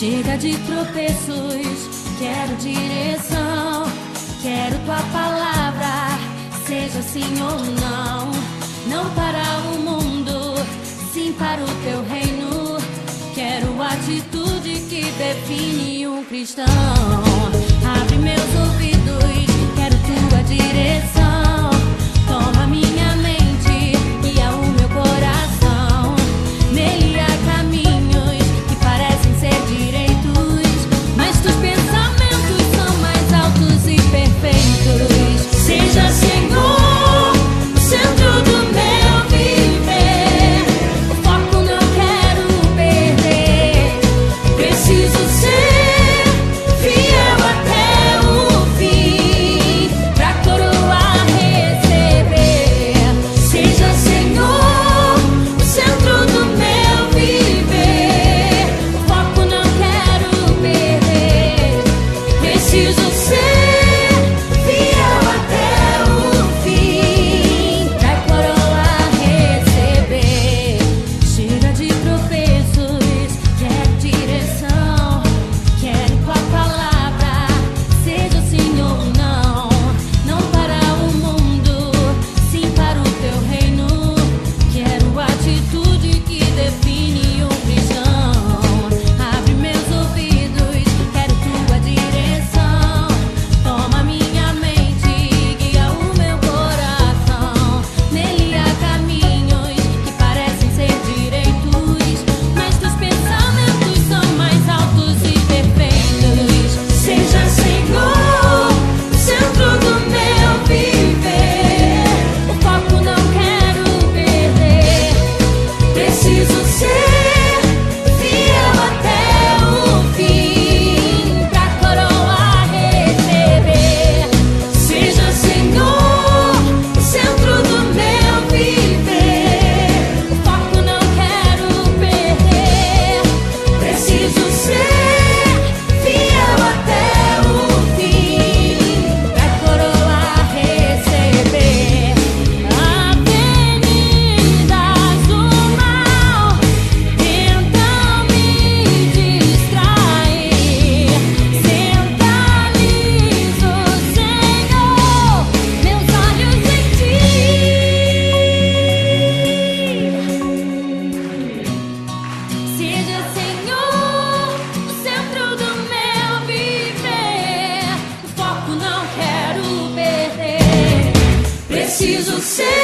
Chega de tropeços, quero direção, quero tua palavra, seja sim ou não. Não para o mundo, sim para o teu reino. Quero atitude que define um cristão. Abre meus ouvidos, quero tua direção. Toma minha mente, guia o meu coração. Nele há caminhos que parecem ser direitos, mas teus pensamentos são mais altos e perfeitos. Seja, Senhor, o centro do meu viver. O foco não quero perder. Preciso ser fiel até o fim, pra coroa receber. Seja, Senhor, o centro do meu viver. O foco não quero perder. Preciso ser fiel até o fim, pra coroa receber. Chega de tropeços, quero direção, quero tua palavra, seja sim ou não. Não para o mundo, sim para o teu reino. Quero atitude que define um cristão. Abre meus ouvidos, quero tua direção. Toma minha mente, guia o meu coração. Nele há caminhos que parecem ser direitos, mas teus pensamentos são mais altos e perfeitos. Seja, Senhor, o centro do meu viver. O foco não quero perder. Preciso ser fiel até o fim, pra coroa receber. Seja, Senhor, o centro do meu viver. O foco não quero perder. Preciso ser fiel até o fim, pra coroa receber. Avenidas do mal tentam me distrair. Centralizo, Senhor, meus olhos em ti. Seja, Senhor, o centro do meu viver. O foco não quero perder. Preciso ser